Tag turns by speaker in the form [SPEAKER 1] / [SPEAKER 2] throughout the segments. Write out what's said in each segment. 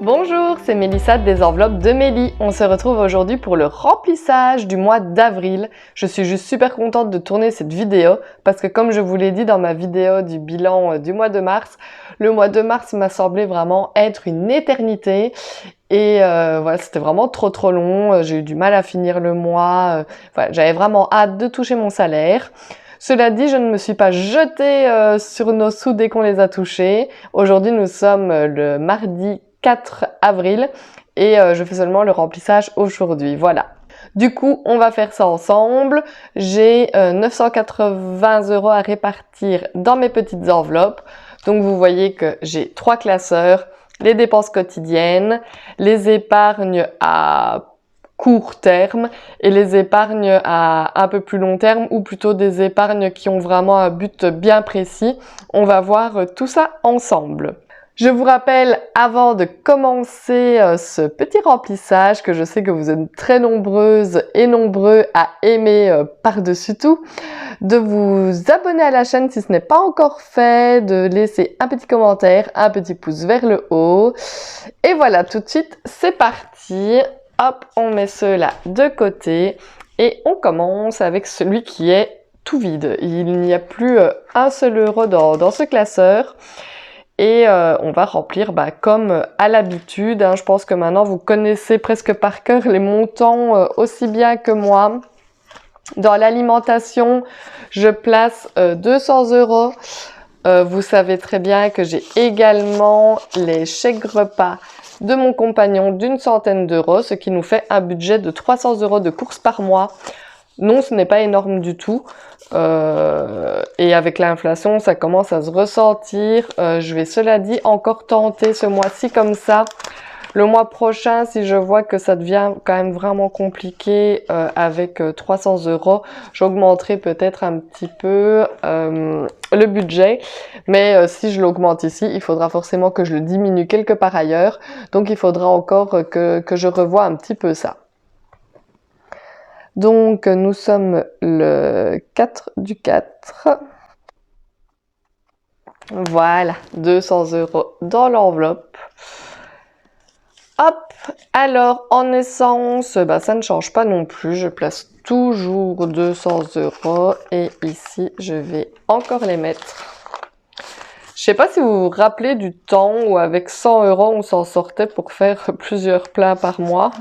[SPEAKER 1] Bonjour, c'est Mélissa des enveloppes de Mélie. On se retrouve aujourd'hui pour le remplissage du mois d'avril. Je suis juste super contente de tourner cette vidéo parce que comme je vous l'ai dit dans ma vidéo du bilan du mois de mars, le mois de mars m'a semblé vraiment être une éternité. Et voilà, c'était vraiment trop long. J'ai eu du mal à finir le mois. Voilà, j'avais vraiment hâte de toucher mon salaire. Cela dit, je ne me suis pas jetée sur nos sous dès qu'on les a touchés. Aujourd'hui, nous sommes le mardi 4 avril et je fais seulement le remplissage aujourd'hui. Voilà. Du coup, on va faire ça ensemble. J'ai 980 € à répartir dans mes petites enveloppes. Donc, vous voyez que j'ai 3 classeurs. Les dépenses quotidiennes, les épargnes à court terme et les épargnes à un peu plus long terme ou plutôt des épargnes qui ont vraiment un but bien précis. On va voir tout ça ensemble. Je vous rappelle, avant de commencer ce petit remplissage, que je sais que vous êtes très nombreuses et nombreux à aimer par-dessus tout, de vous abonner à la chaîne si ce n'est pas encore fait, de laisser un petit commentaire, un petit pouce vers le haut. Et voilà, tout de suite, c'est parti. Hop, on met cela de côté et on commence avec celui qui est tout vide. Il n'y a plus un seul euro dans ce classeur. Et on va remplir comme à l'habitude. Je pense que maintenant vous connaissez presque par cœur les montants aussi bien que moi. Dans l'alimentation, je place 200 €. Vous savez très bien que j'ai également les chèques repas de mon compagnon d'une centaine d'euros, ce qui nous fait un budget de 300 € de courses par mois. Non, ce n'est pas énorme du tout. Et avec l'inflation, ça commence à se ressentir. Je vais, cela dit, encore tenter ce mois-ci comme ça. Le mois prochain, si je vois que ça devient quand même vraiment compliqué avec 300 €, j'augmenterai peut-être un petit peu le budget. Mais si je l'augmente ici, il faudra forcément que je le diminue quelque part ailleurs. Donc, il faudra encore que je revoie un petit peu ça. Donc, nous sommes le 4 du 4. Voilà, 200 € dans l'enveloppe. Hop, alors en essence, ça ne change pas non plus. Je place toujours 200 € et ici, je vais encore les mettre. Je sais pas si vous vous rappelez du temps où avec 100 € on s'en sortait pour faire plusieurs plats par mois.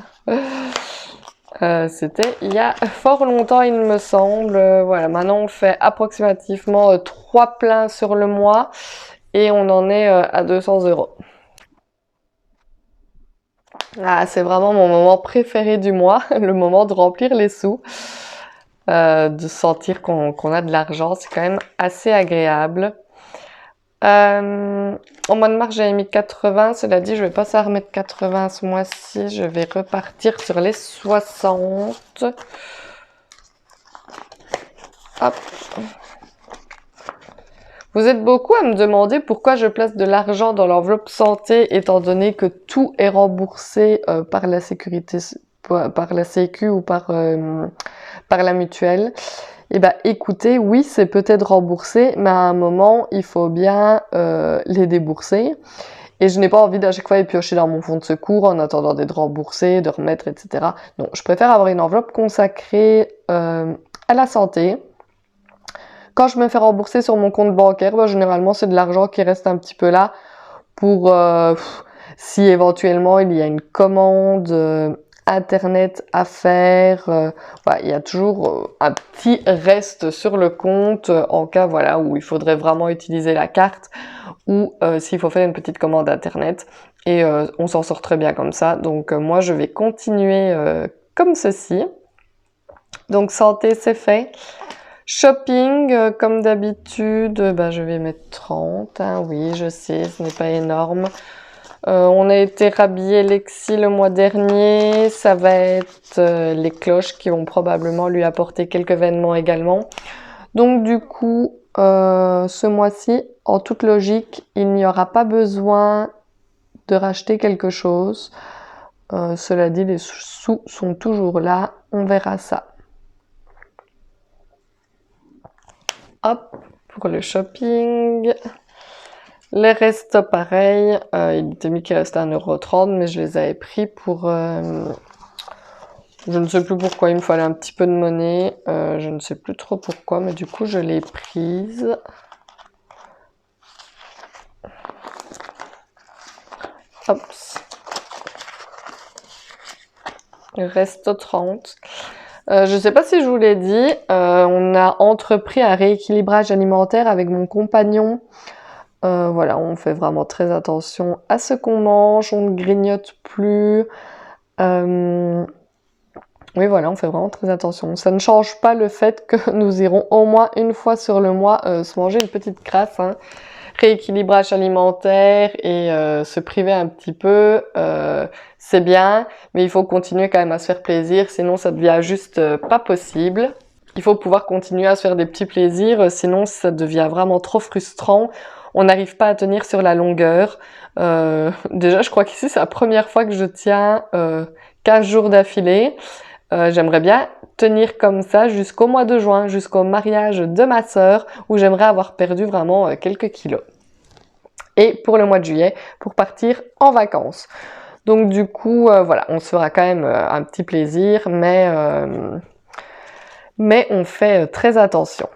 [SPEAKER 1] C'était il y a fort longtemps, il me semble. Voilà, maintenant on fait approximativement 3 plats sur le mois et on en est à 200 €. Ah, c'est vraiment mon moment préféré du mois, le moment de remplir les sous, de sentir qu'on a de l'argent, c'est quand même assez agréable. Au mois de mars, j'avais mis 80. Cela dit, je vais pas à remettre 80 ce mois-ci. Je vais repartir sur les 60. Hop. Vous êtes beaucoup à me demander pourquoi je place de l'argent dans l'enveloppe santé, étant donné que tout est remboursé par la sécurité, par la Sécu ou par la mutuelle. Eh ben, écoutez, oui, c'est peut-être remboursé, mais à un moment, il faut bien les débourser. Et je n'ai pas envie d'à chaque fois les piocher dans mon fonds de secours en attendant d'être remboursé, de remettre, etc. Donc, je préfère avoir une enveloppe consacrée à la santé. Quand je me fais rembourser sur mon compte bancaire, généralement, c'est de l'argent qui reste un petit peu là pour si éventuellement il y a une commande Internet à faire. Il y a toujours un petit reste sur le compte en cas où il faudrait vraiment utiliser la carte ou s'il faut faire une petite commande Internet. Et on s'en sort très bien comme ça. Donc moi, je vais continuer comme ceci. Donc santé, c'est fait. Shopping, comme d'habitude, je vais mettre 30. Oui, je sais, ce n'est pas énorme. On a été rhabillé Lexi le mois dernier. Ça va être les cloches qui vont probablement lui apporter quelques vêtements également. Donc du coup, ce mois-ci, en toute logique, il n'y aura pas besoin de racheter quelque chose. Cela dit, les sous sont toujours là. On verra ça. Hop, pour le shopping. Les restes, pareil, il était mis qu'il restait 1,30 €, mais je les avais pris pour... je ne sais plus pourquoi, il me fallait un petit peu de monnaie. Je ne sais plus trop pourquoi, mais du coup, je l'ai prise. Hop. Il reste 30. Je ne sais pas si je vous l'ai dit, on a entrepris un rééquilibrage alimentaire avec mon compagnon. Voilà, on fait vraiment très attention à ce qu'on mange, on ne grignote plus. Oui, voilà, on fait vraiment très attention. Ça ne change pas le fait que nous irons au moins une fois sur le mois se manger une petite crasse, hein. Rééquilibrage alimentaire et se priver un petit peu, c'est bien, mais il faut continuer quand même à se faire plaisir, sinon ça devient juste pas possible. Il faut pouvoir continuer à se faire des petits plaisirs, sinon ça devient vraiment trop frustrant. On n'arrive pas à tenir sur la longueur. Déjà, je crois qu'ici, c'est la première fois que je tiens 15 jours d'affilée. J'aimerais bien tenir comme ça jusqu'au mois de juin, jusqu'au mariage de ma sœur, où j'aimerais avoir perdu vraiment quelques kilos. Et pour le mois de juillet, pour partir en vacances. Donc du coup, voilà, on se fera quand même un petit plaisir, mais on fait très attention.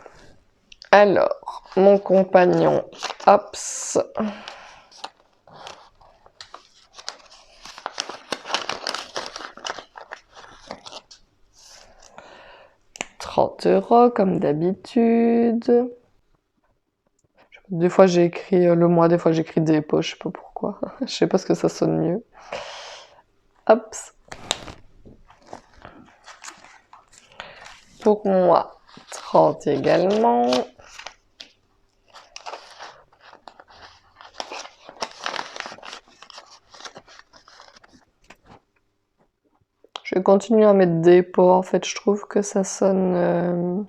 [SPEAKER 1] Alors, mon compagnon, hops. 30 € comme d'habitude. Des fois j'ai écrit le mois, des fois j'écris des pots, je sais pas pourquoi. Je sais pas ce que ça sonne mieux. Hop. Pour moi, 30 également. Je vais continuer à mettre des pots, en fait, je trouve que ça sonne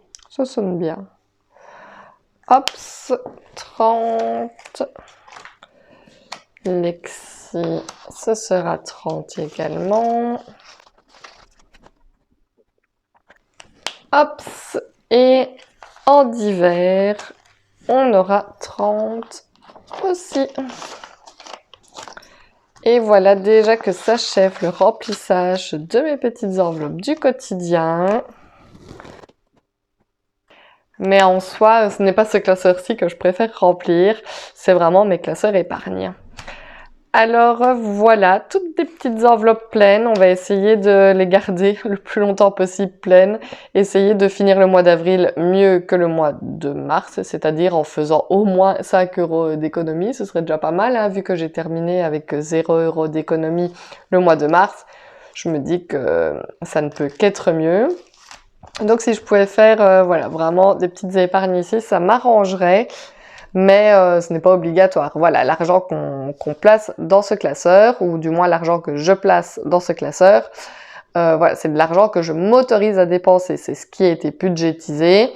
[SPEAKER 1] bien. Hop, 30. Lexi, ce sera 30 également. Hop, et en d'hiver, on aura 30 aussi. Et voilà déjà que s'achève le remplissage de mes petites enveloppes du quotidien. Mais en soi, ce n'est pas ce classeur-ci que je préfère remplir, c'est vraiment mes classeurs épargne. Alors voilà, toutes des petites enveloppes pleines, on va essayer de les garder le plus longtemps possible pleines, essayer de finir le mois d'avril mieux que le mois de mars, c'est-à-dire en faisant au moins 5 € d'économie, ce serait déjà pas mal, hein, vu que j'ai terminé avec 0 € d'économie le mois de mars, je me dis que ça ne peut qu'être mieux. Donc si je pouvais faire voilà, vraiment des petites épargnes ici, ça m'arrangerait. Mais ce n'est pas obligatoire. Voilà, l'argent qu'on place dans ce classeur, ou du moins l'argent que je place dans ce classeur, voilà, c'est de l'argent que je m'autorise à dépenser. C'est ce qui a été budgétisé.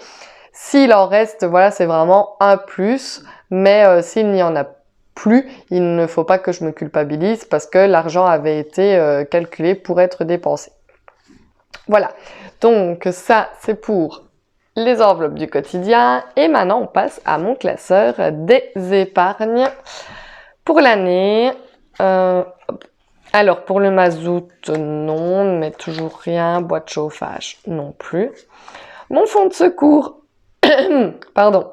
[SPEAKER 1] S'il en reste, voilà, c'est vraiment un plus. Mais s'il n'y en a plus, il ne faut pas que je me culpabilise parce que l'argent avait été calculé pour être dépensé. Voilà, donc ça c'est pour les enveloppes du quotidien. Et maintenant, on passe à mon classeur des épargnes pour l'année. Alors, pour le mazout, non, on ne met toujours rien. Boîte de chauffage, non plus. Mon fonds de secours, pardon,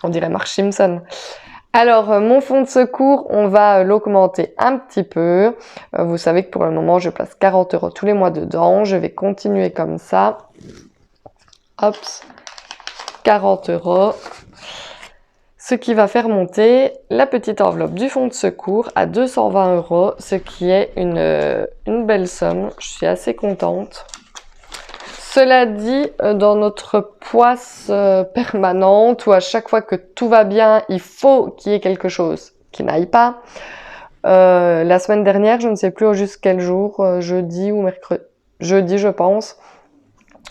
[SPEAKER 1] on dirait Marge Simpson. Alors, mon fonds de secours, on va l'augmenter un petit peu. Vous savez que pour le moment, je place 40 € tous les mois dedans. Je vais continuer comme ça. Hop, 40 €, ce qui va faire monter la petite enveloppe du fonds de secours à 220 €, ce qui est une belle somme. Je suis assez contente. Cela dit, dans notre poisse permanente, où à chaque fois que tout va bien, il faut qu'il y ait quelque chose qui n'aille pas. La semaine dernière, je ne sais plus au juste quel jour, jeudi ou mercredi, jeudi je pense,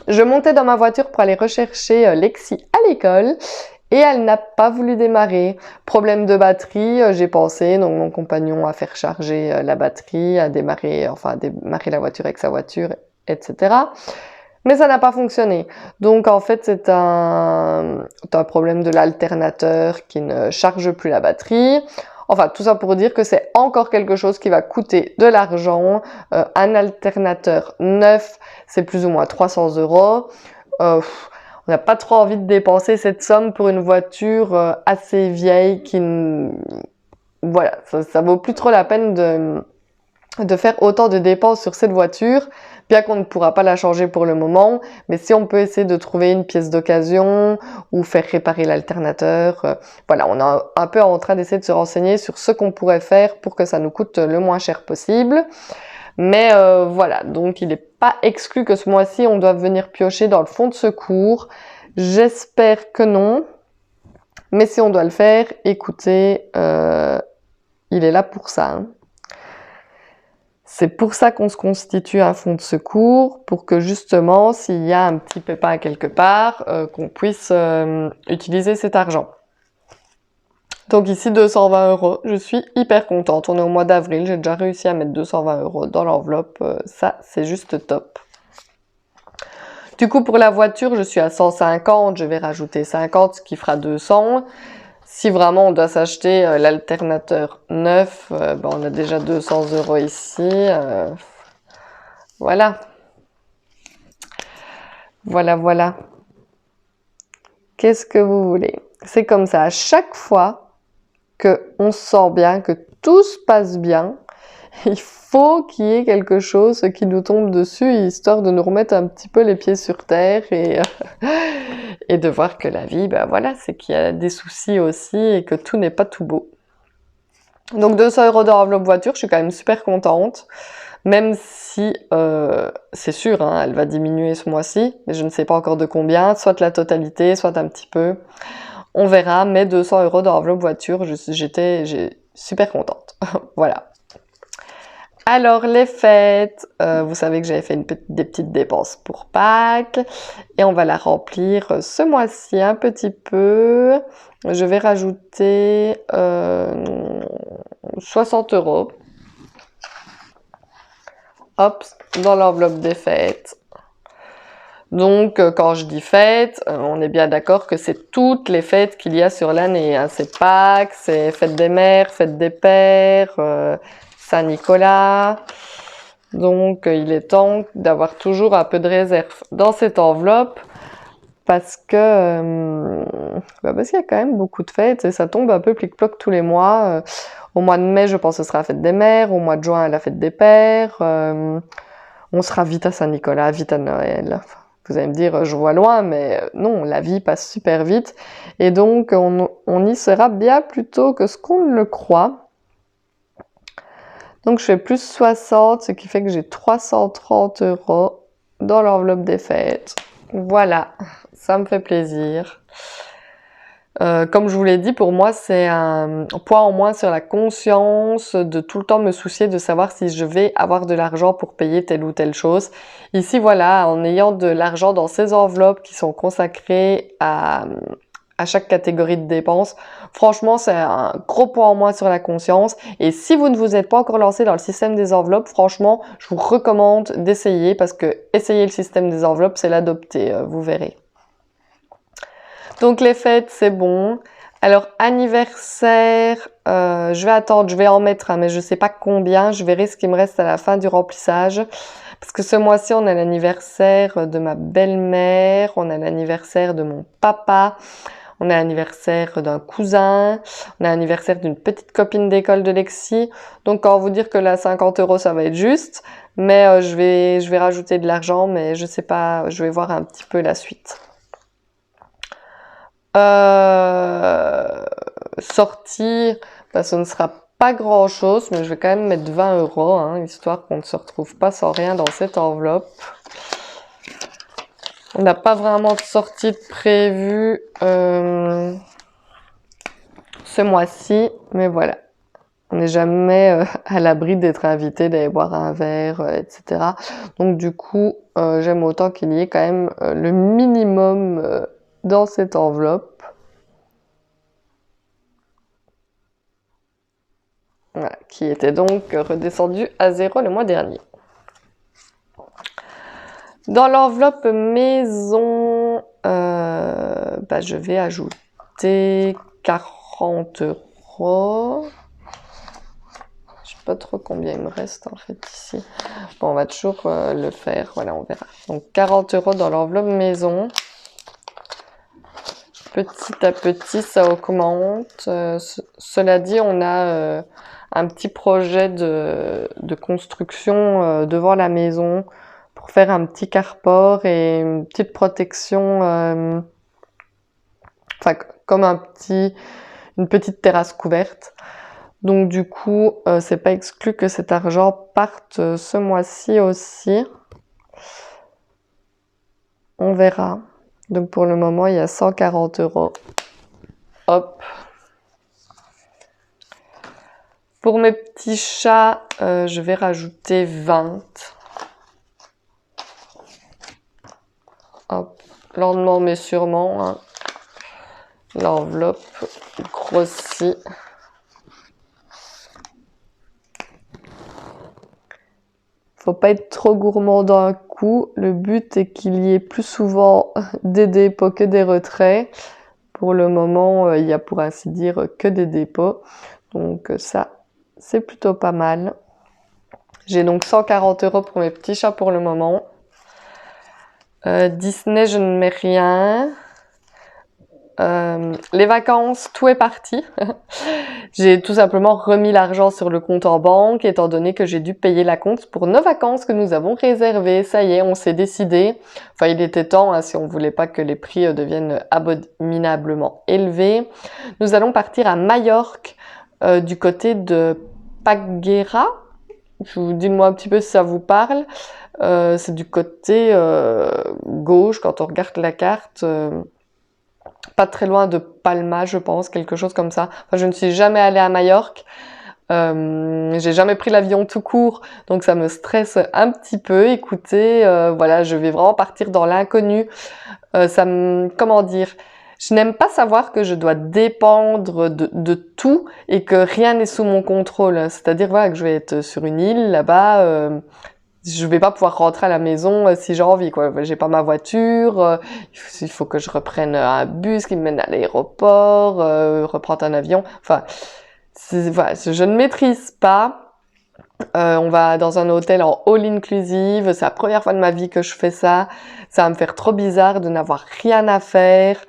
[SPEAKER 1] je montais dans ma voiture pour aller rechercher Lexi à l'école et elle n'a pas voulu démarrer. Problème de batterie, j'ai pensé, donc mon compagnon à faire charger la batterie, à démarrer la voiture avec sa voiture, etc. Mais ça n'a pas fonctionné. Donc en fait, c'est un problème de l'alternateur qui ne charge plus la batterie. Enfin, tout ça pour dire que c'est encore quelque chose qui va coûter de l'argent. Un alternateur neuf, c'est plus ou moins 300 €. On n'a pas trop envie de dépenser cette somme pour une voiture assez vieille qui... Voilà, ça vaut plus trop la peine de faire autant de dépenses sur cette voiture, bien qu'on ne pourra pas la changer pour le moment, mais si on peut essayer de trouver une pièce d'occasion ou faire réparer l'alternateur, voilà, on est un peu en train d'essayer de se renseigner sur ce qu'on pourrait faire pour que ça nous coûte le moins cher possible. Mais voilà, donc il n'est pas exclu que ce mois-ci, on doive venir piocher dans le fonds de secours. J'espère que non, mais si on doit le faire, écoutez, il est là pour ça, hein. C'est pour ça qu'on se constitue un fonds de secours, pour que justement, s'il y a un petit pépin quelque part, qu'on puisse utiliser cet argent. Donc ici, 220 €, je suis hyper contente. On est au mois d'avril, j'ai déjà réussi à mettre 220 € dans l'enveloppe. Ça, c'est juste top. Du coup, pour la voiture, je suis à 150, je vais rajouter 50, ce qui fera 200. Si vraiment on doit s'acheter l'alternateur neuf, on a déjà 200 € ici. Voilà. Voilà. Qu'est-ce que vous voulez? C'est comme ça. À chaque fois qu'on se sent bien, que tout se passe bien, il faut qu'il y ait quelque chose qui nous tombe dessus, histoire de nous remettre un petit peu les pieds sur terre et de voir que la vie, voilà, c'est qu'il y a des soucis aussi et que tout n'est pas tout beau. Donc 200 € d'enveloppe voiture, je suis quand même super contente, même si c'est sûr, hein, elle va diminuer ce mois-ci, mais je ne sais pas encore de combien, soit la totalité, soit un petit peu. On verra, mais 200 € d'enveloppe voiture, j'ai super contente. Voilà. Alors les fêtes, vous savez que j'avais fait des petites dépenses pour Pâques et on va la remplir ce mois-ci un petit peu. Je vais rajouter 60 €. Hop, dans l'enveloppe des fêtes. Donc quand je dis fêtes, on est bien d'accord que c'est toutes les fêtes qu'il y a sur l'année, hein. C'est Pâques, c'est fête des mères, fête des pères, Saint-Nicolas. Donc il est temps d'avoir toujours un peu de réserve dans cette enveloppe parce qu'il y a quand même beaucoup de fêtes et ça tombe un peu plic-ploc tous les mois. Au mois de mai, je pense que ce sera la fête des mères, au mois de juin, la fête des pères. On sera vite à Saint-Nicolas, vite à Noël. Vous allez me dire, je vois loin, mais non, la vie passe super vite. Et donc, on y sera bien plus tôt que ce qu'on ne le croit. Donc je fais plus 60, ce qui fait que j'ai 330 € dans l'enveloppe des fêtes. Voilà, ça me fait plaisir. Comme je vous l'ai dit, pour moi, c'est un poids en moins sur la conscience de tout le temps me soucier de savoir si je vais avoir de l'argent pour payer telle ou telle chose. Ici, voilà, en ayant de l'argent dans ces enveloppes qui sont consacrées à chaque catégorie de dépenses. Franchement, c'est un gros point en moins sur la conscience. Et si vous ne vous êtes pas encore lancé dans le système des enveloppes, franchement, je vous recommande d'essayer parce que essayer le système des enveloppes, c'est l'adopter, vous verrez. Donc les fêtes, c'est bon. Alors anniversaire, je vais attendre, je vais en mettre, mais je sais pas combien. Je verrai ce qui me reste à la fin du remplissage. Parce que ce mois-ci, on a l'anniversaire de ma belle-mère, on a l'anniversaire de mon papa, on a l'anniversaire d'un cousin, on a l'anniversaire d'une petite copine d'école de Lexi. Donc, quand vous dire que là, 50 €, ça va être juste. Mais je vais rajouter de l'argent, mais je sais pas, je vais voir un petit peu la suite. Sortir, ce ne sera pas grand-chose, mais je vais quand même mettre 20 €, hein, histoire qu'on ne se retrouve pas sans rien dans cette enveloppe. On n'a pas vraiment de sortie de prévue ce mois-ci, mais voilà. On n'est jamais à l'abri d'être invité, d'aller boire un verre, etc. Donc du coup, j'aime autant qu'il y ait quand même le minimum dans cette enveloppe. Voilà, qui était donc redescendu à 0 le mois dernier. Dans l'enveloppe maison, je vais ajouter 40 €. Je sais pas trop combien il me reste en fait ici. Bon, on va toujours le faire, voilà, on verra. Donc 40 € dans l'enveloppe maison. Petit à petit, ça augmente. Cela dit, on a un petit projet de construction devant la maison pour faire un petit carport et une petite protection, comme une petite terrasse couverte. Donc du coup, c'est pas exclu que cet argent parte ce mois-ci aussi. On verra. Donc pour le moment, il y a 140 €. Hop. Pour mes petits chats, je vais rajouter 20. Hop. Lentement mais sûrement, hein. L'enveloppe grossit. Faut pas être trop gourmand d'un coup. Le but est qu'il y ait plus souvent des dépôts que des retraits. Pour le moment, il y a pour ainsi dire que des dépôts. Donc ça, c'est plutôt pas mal. J'ai donc 140 € pour mes petits chats pour le moment. Disney, je ne mets rien. Les vacances, tout est parti. J'ai tout simplement remis l'argent sur le compte en banque, étant donné que j'ai dû payer la compte pour nos vacances que nous avons réservées. Ça y est, on s'est décidé. Enfin, il était temps, hein, si on voulait pas que les prix deviennent abominablement élevés. Nous allons partir à Majorque, du côté de Paguera. Je vous dis-moi un petit peu si ça vous parle. C'est du côté gauche, quand on regarde la carte. Pas très loin de Palma, je pense, quelque chose comme ça. Enfin, je ne suis jamais allée à Majorque. J'ai jamais pris l'avion tout court, donc ça me stresse un petit peu. Écoutez, voilà, je vais vraiment partir dans l'inconnu. Comment dire, je n'aime pas savoir que je dois dépendre de tout et que rien n'est sous mon contrôle. C'est-à-dire, voilà, que je vais être sur une île là-bas. Je vais pas pouvoir rentrer à la maison si j'ai envie, quoi. J'ai pas ma voiture, il faut que je reprenne un bus qui me mène à l'aéroport, reprendre un avion. Enfin, voilà, je ne maîtrise pas. On va dans un hôtel en all inclusive. C'est la première fois de ma vie que je fais ça. Ça va me faire trop bizarre de n'avoir rien à faire.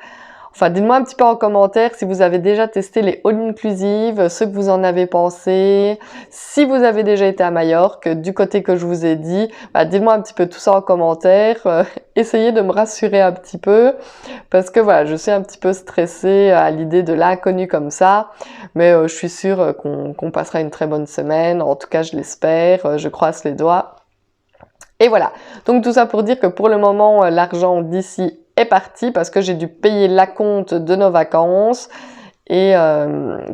[SPEAKER 1] Enfin, dites-moi un petit peu en commentaire si vous avez déjà testé les all-inclusive, ce que vous en avez pensé. Si vous avez déjà été à Majorque, du côté que je vous ai dit, dites-moi un petit peu tout ça en commentaire. Essayez de me rassurer un petit peu, parce que voilà, je suis un petit peu stressée à l'idée de l'inconnu comme ça. Mais je suis sûre qu'on passera une très bonne semaine. En tout cas, je l'espère. Je croise les doigts. Et voilà. Donc tout ça pour dire que pour le moment, l'argent d'ici est parti parce que j'ai dû payer l'acompte de nos vacances et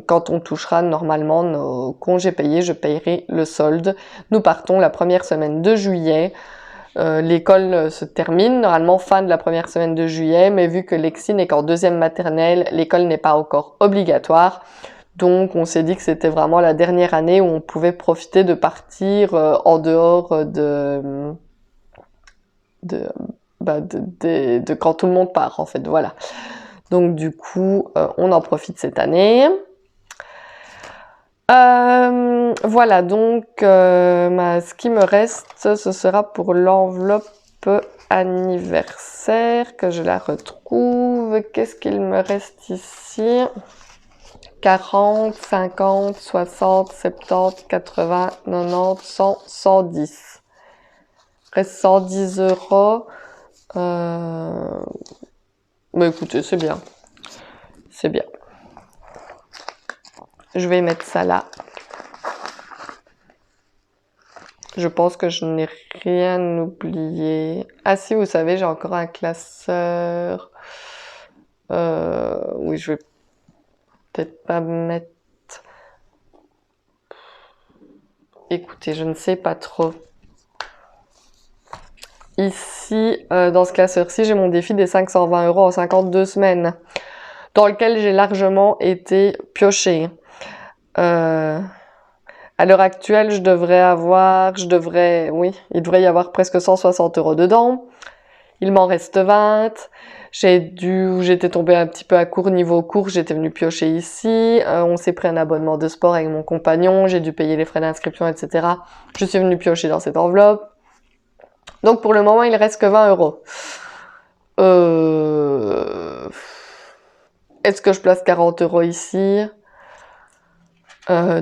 [SPEAKER 1] quand on touchera normalement nos congés payés, je payerai le solde. Nous partons la première semaine de juillet. L'école se termine, normalement fin de la première semaine de juillet, mais vu que Lexi n'est qu'en deuxième maternelle, l'école n'est pas encore obligatoire. Donc on s'est dit que c'était vraiment la dernière année où on pouvait profiter de partir en dehors de quand tout le monde part en fait, voilà. Donc du coup, on en profite cette année. Voilà, donc ce qui me reste, ce sera pour l'enveloppe anniversaire, que je la retrouve. Qu'est-ce qu'il me reste ici? 40, 50, 60, 70, 80, 90, 100, 110. Il reste 110 €. Mais écoutez, c'est bien. C'est bien. Je vais mettre ça là. Je pense que je n'ai rien oublié. Ah si, vous savez, j'ai encore un classeur. Oui, je vais peut-être pas mettre... Écoutez, je ne sais pas trop. Ici, dans ce classeur-ci, j'ai mon défi des 520 € en 52 semaines, dans lequel j'ai largement été piochée. À l'heure actuelle, il devrait y avoir presque 160 € dedans. Il m'en reste 20. J'étais tombée un petit peu à court niveau cours, j'étais venue piocher ici. On s'est pris un abonnement de sport avec mon compagnon, j'ai dû payer les frais d'inscription, etc. Je suis venue piocher dans cette enveloppe. Donc pour le moment, il reste que 20 €. Est-ce que je place 40 € ici?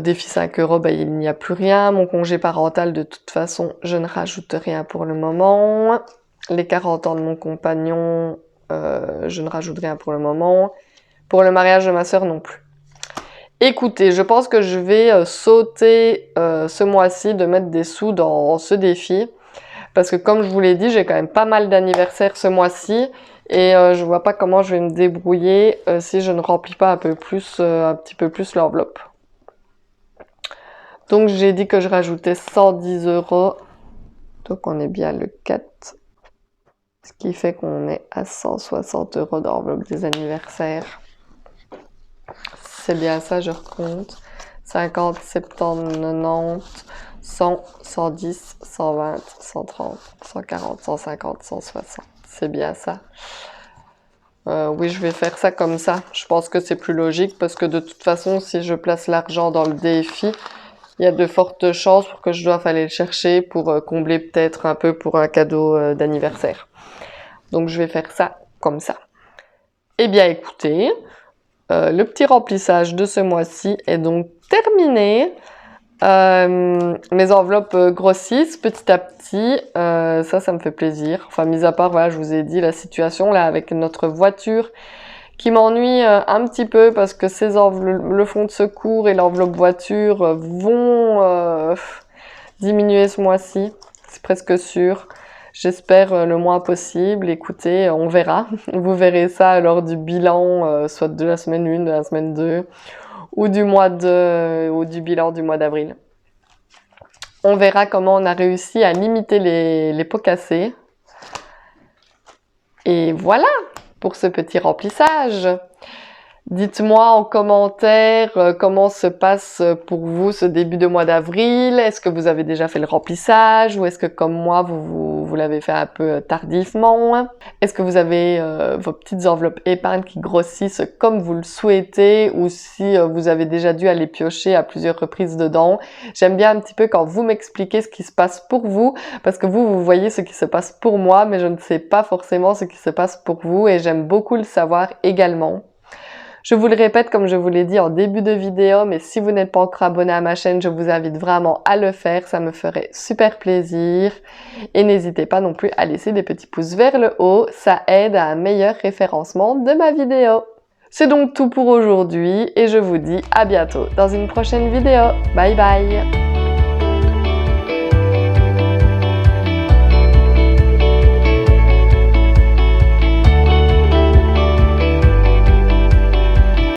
[SPEAKER 1] Défi 5 €, ben, il n'y a plus rien. Mon congé parental, de toute façon, je ne rajoute rien pour le moment. Les 40 ans de mon compagnon, je ne rajoute rien pour le moment. Pour le mariage de ma sœur, non plus. Écoutez, je pense que je vais sauter ce mois-ci de mettre des sous dans ce défi. Parce que comme je vous l'ai dit, j'ai quand même pas mal d'anniversaires ce mois-ci. Et je vois pas comment je vais me débrouiller si je ne remplis pas un petit peu plus l'enveloppe. Donc j'ai dit que je rajoutais 110 €. Donc on est bien le 4. Ce qui fait qu'on est à 160 € d'enveloppe des anniversaires. C'est bien ça, je recompte. 50, 70, 90, 100, 110, 120, 130, 140, 150, 160. C'est bien ça. Oui, je vais faire ça comme ça. Je pense que c'est plus logique parce que de toute façon, si je place l'argent dans le défi, il y a de fortes chances pour que je doive aller le chercher pour combler peut-être un peu pour un cadeau d'anniversaire. Donc je vais faire ça comme ça. Eh bien écoutez, le petit remplissage de ce mois-ci est donc terminé. Mes enveloppes grossissent petit à petit, ça me fait plaisir. Enfin, mis à part, voilà, je vous ai dit la situation là avec notre voiture qui m'ennuie un petit peu parce que le fonds de secours et l'enveloppe voiture vont diminuer ce mois-ci, c'est presque sûr. J'espère le moins possible. Écoutez, on verra. Vous verrez ça lors du bilan, soit de la semaine 1, de la semaine 2, ou du bilan du mois d'avril. On verra comment on a réussi à limiter les pots cassés. Et voilà pour ce petit remplissage. Dites-moi en commentaire comment se passe pour vous ce début de mois d'avril. Est-ce que vous avez déjà fait le remplissage ou est-ce que comme moi vous l'avez fait un peu tardivement? Est-ce que vous avez vos petites enveloppes épargne qui grossissent comme vous le souhaitez ou si vous avez déjà dû aller piocher à plusieurs reprises dedans? J'aime bien un petit peu quand vous m'expliquez ce qui se passe pour vous parce que vous voyez ce qui se passe pour moi mais je ne sais pas forcément ce qui se passe pour vous et j'aime beaucoup le savoir également. Je vous le répète comme je vous l'ai dit en début de vidéo, mais si vous n'êtes pas encore abonné à ma chaîne, je vous invite vraiment à le faire, ça me ferait super plaisir. Et n'hésitez pas non plus à laisser des petits pouces vers le haut, ça aide à un meilleur référencement de ma vidéo. C'est donc tout pour aujourd'hui et je vous dis à bientôt dans une prochaine vidéo. Bye bye!